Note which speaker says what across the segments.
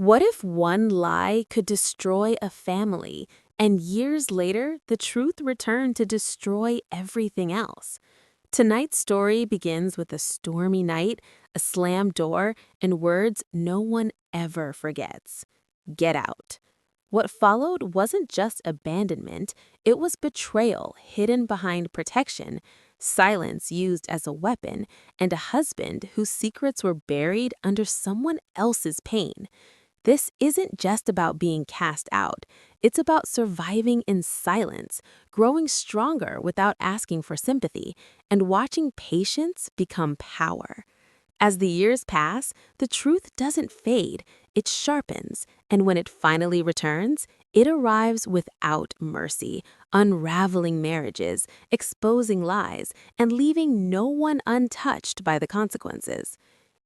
Speaker 1: What if one lie could destroy a family, and years later, the truth returned to destroy everything else? Tonight's story begins with a stormy night, a slammed door, and words no one ever forgets. Get out. What followed wasn't just abandonment, it was betrayal hidden behind protection, silence used as a weapon, and a husband whose secrets were buried under someone else's pain. This isn't just about being cast out. It's about surviving in silence, growing stronger without asking for sympathy, and watching patience become power. As the years pass, the truth doesn't fade, it sharpens, and when it finally returns, it arrives without mercy, unraveling marriages, exposing lies, and leaving no one untouched by the consequences.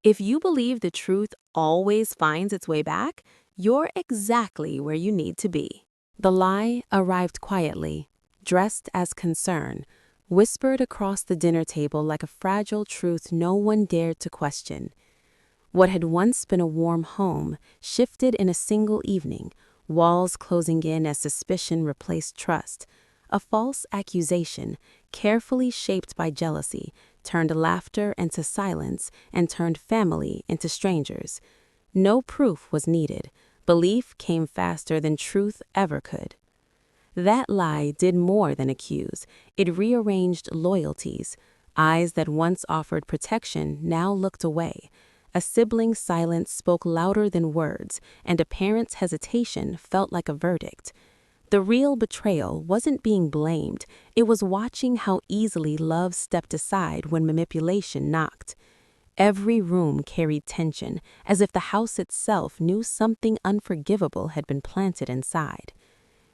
Speaker 1: If you believe the truth always finds its way back, you're exactly where you need to be. The lie arrived quietly, dressed as concern, whispered across the dinner table like a fragile truth no one dared to question. What had once been a warm home shifted in a single evening, walls closing in as suspicion replaced trust. A false accusation, carefully shaped by jealousy, turned laughter into silence and turned family into strangers. No proof was needed. Belief came faster than truth ever could. That lie did more than accuse. It rearranged loyalties. Eyes that once offered protection now looked away. A sibling's silence spoke louder than words, and a parent's hesitation felt like a verdict. The real betrayal wasn't being blamed, it was watching how easily love stepped aside when manipulation knocked. Every room carried tension, as if the house itself knew something unforgivable had been planted inside.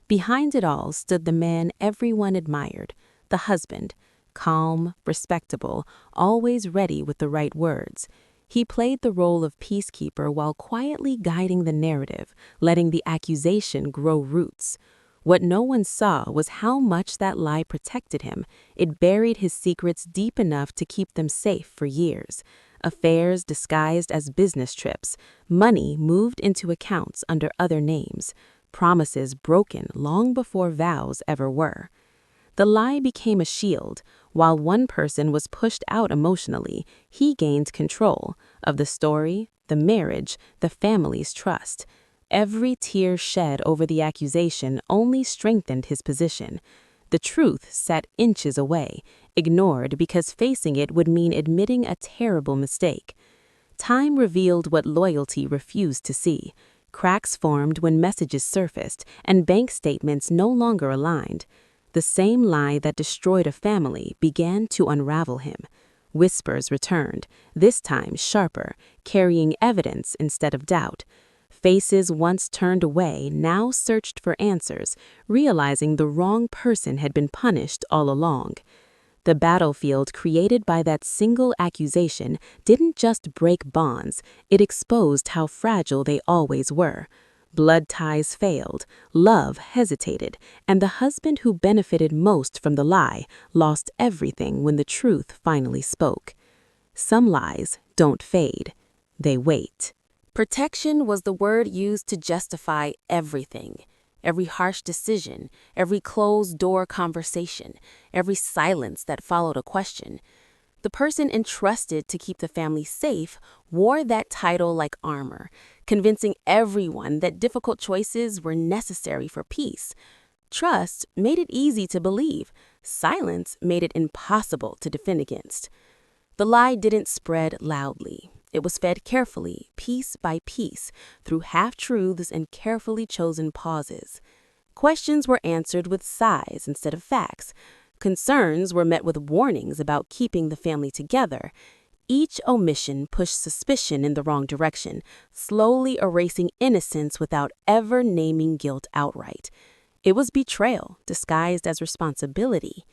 Speaker 1: Behind it all stood the man everyone admired, the husband, calm, respectable, always ready with the right words. He played the role of peacekeeper while quietly guiding the narrative, letting the accusation grow roots. What no one saw was how much that lie protected him. It buried his secrets deep enough to keep them safe for years. Affairs disguised as business trips, money moved into accounts under other names, promises broken long before vows ever were. The lie became a shield. While one person was pushed out emotionally, he gained control of the story, the marriage, the family's trust. Every tear shed over the accusation only strengthened his position. The truth sat inches away, ignored because facing it would mean admitting a terrible mistake. Time revealed what loyalty refused to see. Cracks formed when messages surfaced and bank statements no longer aligned. The same lie that destroyed a family began to unravel him. Whispers returned, this time sharper, carrying evidence instead of doubt. Faces once turned away now searched for answers, realizing the wrong person had been punished all along. The battlefield created by that single accusation didn't just break bonds, it exposed how fragile they always were. Blood ties failed, love hesitated, and the husband who benefited most from the lie lost everything when the truth finally spoke. Some lies don't fade, they wait. Protection was the word used to justify everything. Every harsh decision, every closed-door conversation, every silence that followed a question. The person entrusted to keep the family safe wore that title like armor, convincing everyone that difficult choices were necessary for peace. Trust made it easy to believe. Silence made it impossible to defend against. The lie didn't spread loudly. It was fed carefully, piece by piece, through half-truths and carefully chosen pauses. Questions were answered with sighs instead of facts. Concerns were met with warnings about keeping the family together. Each omission pushed suspicion in the wrong direction, slowly erasing innocence without ever naming guilt outright. It was betrayal, disguised as responsibility.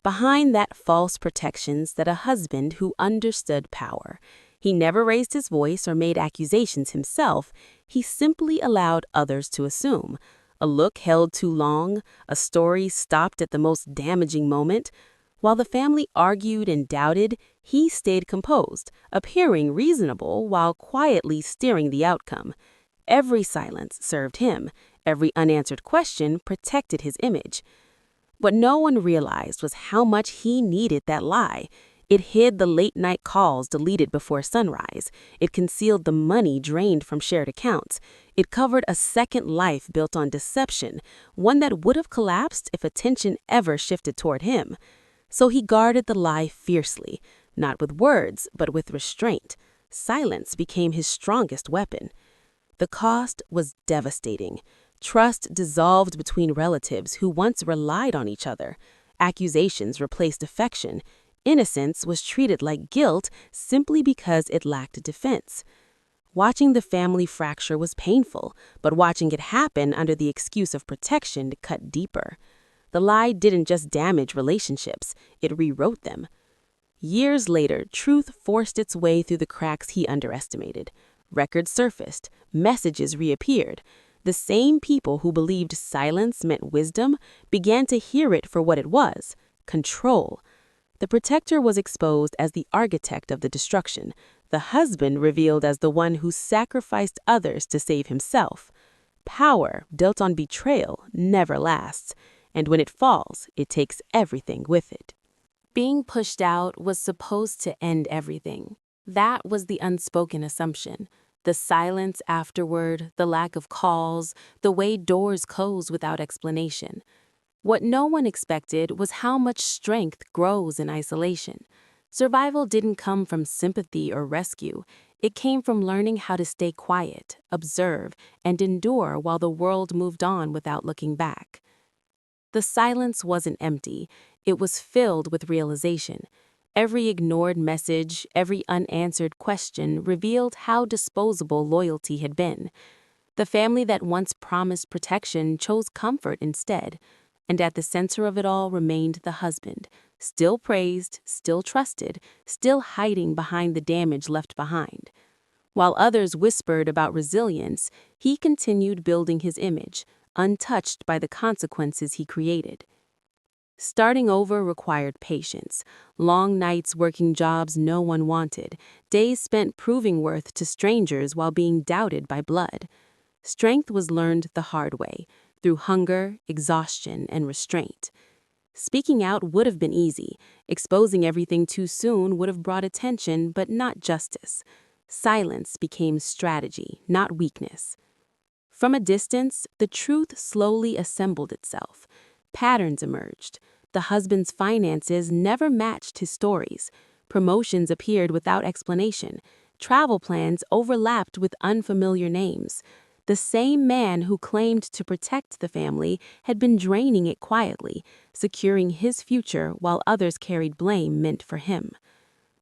Speaker 1: Behind that false protection sat a husband who understood power. He never raised his voice or made accusations himself. He simply allowed others to assume. A look held too long, a story stopped at the most damaging moment. While the family argued and doubted, he stayed composed, appearing reasonable while quietly steering the outcome. Every silence served him. Every unanswered question protected his image. What no one realized was how much he needed that lie. It hid the late-night calls deleted before sunrise. It concealed the money drained from shared accounts. It covered a second life built on deception, one that would have collapsed if attention ever shifted toward him. So he guarded the lie fiercely, not with words, but with restraint. Silence became his strongest weapon. The cost was devastating. Trust dissolved between relatives who once relied on each other. Accusations replaced affection. Innocence was treated like guilt simply because it lacked defense. Watching the family fracture was painful, but watching it happen under the excuse of protection cut deeper. The lie didn't just damage relationships, it rewrote them. Years later, truth forced its way through the cracks he underestimated. Records surfaced, messages reappeared. The same people who believed silence meant wisdom began to hear it for what it was: control. The protector was exposed as the architect of the destruction, the husband revealed as the one who sacrificed others to save himself. Power, built on betrayal, never lasts, and when it falls, it takes everything with it. Being pushed out was supposed to end everything. That was the unspoken assumption. The silence afterward, the lack of calls, the way doors close without explanation. What no one expected was how much strength grows in isolation. Survival didn't come from sympathy or rescue. It came from learning how to stay quiet, observe, and endure while the world moved on without looking back. The silence wasn't empty. It was filled with realization. Every ignored message, every unanswered question revealed how disposable loyalty had been. The family that once promised protection chose comfort instead. And at the center of it all remained the husband, still praised, still trusted, still hiding behind the damage left behind. While others whispered about resilience, he continued building his image, untouched by the consequences he created. Starting over required patience, long nights working jobs no one wanted, days spent proving worth to strangers while being doubted by blood. Strength was learned the hard way, through hunger, exhaustion, and restraint. Speaking out would have been easy. Exposing everything too soon would have brought attention, but not justice. Silence became strategy, not weakness. From a distance, the truth slowly assembled itself. Patterns emerged. The husband's finances never matched his stories. Promotions appeared without explanation. Travel plans overlapped with unfamiliar names. The same man who claimed to protect the family had been draining it quietly, securing his future while others carried blame meant for him.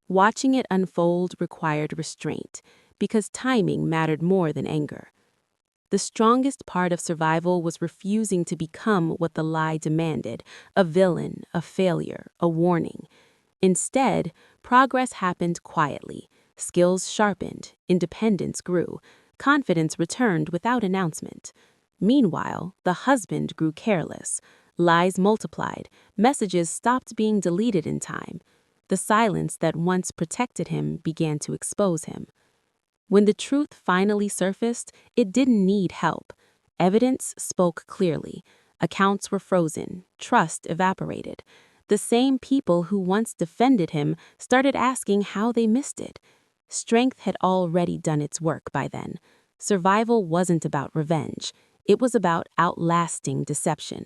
Speaker 1: Watching it unfold required restraint, because timing mattered more than anger. The strongest part of survival was refusing to become what the lie demanded: a villain, a failure, a warning. Instead, progress happened quietly. Skills sharpened, independence grew, confidence returned without announcement. Meanwhile, the husband grew careless. Lies multiplied, messages stopped being deleted in time. The silence that once protected him began to expose him. When the truth finally surfaced, it didn't need help. Evidence spoke clearly. Accounts were frozen. Trust evaporated. The same people who once defended him started asking how they missed it. Strength had already done its work by then. Survival wasn't about revenge. It was about outlasting deception.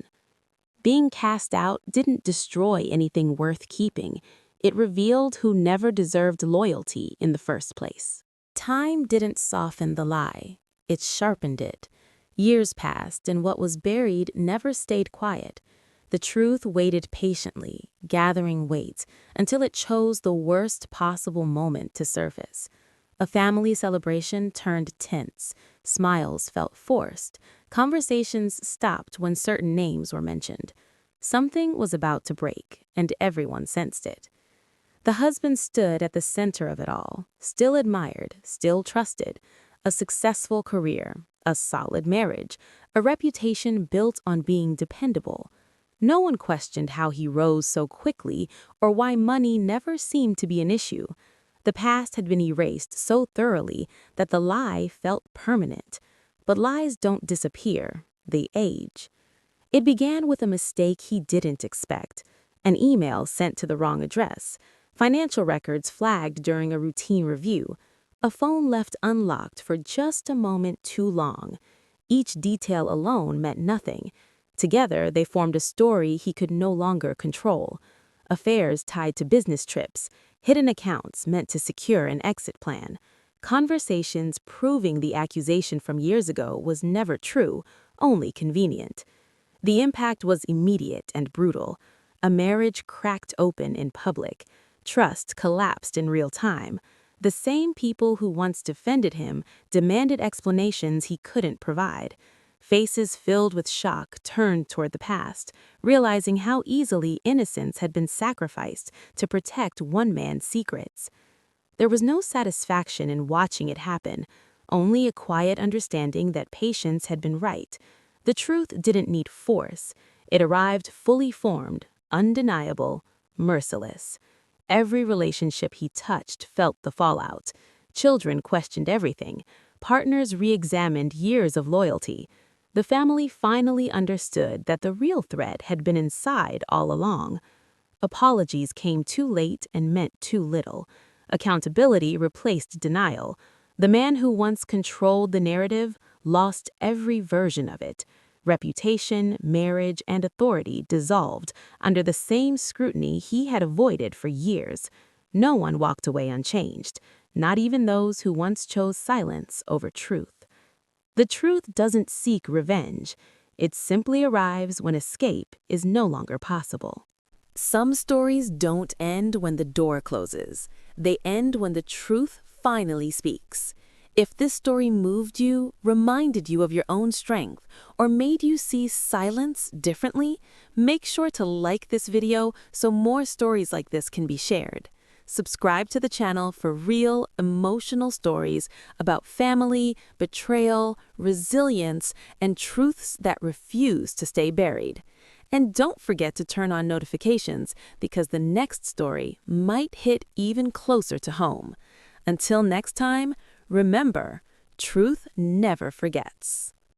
Speaker 1: Being cast out didn't destroy anything worth keeping. It revealed who never deserved loyalty in the first place. Time didn't soften the lie. It sharpened it. Years passed, and what was buried never stayed quiet. The truth waited patiently, gathering weight, until it chose the worst possible moment to surface. A family celebration turned tense. Smiles felt forced. Conversations stopped when certain names were mentioned. Something was about to break, and everyone sensed it. The husband stood at the center of it all, still admired, still trusted. A successful career, a solid marriage, a reputation built on being dependable. No one questioned how he rose so quickly or why money never seemed to be an issue. The past had been erased so thoroughly that the lie felt permanent. But lies don't disappear, they age. It began with a mistake he didn't expect, an email sent to the wrong address, financial records flagged during a routine review, a phone left unlocked for just a moment too long. Each detail alone meant nothing. Together, they formed a story he could no longer control. Affairs tied to business trips, hidden accounts meant to secure an exit plan, conversations proving the accusation from years ago was never true, only convenient. The impact was immediate and brutal. A marriage cracked open in public. Trust collapsed in real time. The same people who once defended him demanded explanations he couldn't provide. Faces filled with shock turned toward the past, realizing how easily innocence had been sacrificed to protect one man's secrets. There was no satisfaction in watching it happen, only a quiet understanding that patience had been right. The truth didn't need force. It arrived fully formed, undeniable, merciless. Every relationship he touched felt the fallout. Children questioned everything. Partners re-examined years of loyalty. The family finally understood that the real threat had been inside all along. Apologies came too late and meant too little. Accountability replaced denial. The man who once controlled the narrative lost every version of it. Reputation, marriage, and authority dissolved under the same scrutiny he had avoided for years. No one walked away unchanged, not even those who once chose silence over truth. The truth doesn't seek revenge. It simply arrives when escape is no longer possible. Some stories don't end when the door closes. They end when the truth finally speaks. If this story moved you, reminded you of your own strength, or made you see silence differently, make sure to like this video so more stories like this can be shared. Subscribe to the channel for real, emotional stories about family, betrayal, resilience, and truths that refuse to stay buried. And don't forget to turn on notifications because the next story might hit even closer to home. Until next time, remember, truth never forgets.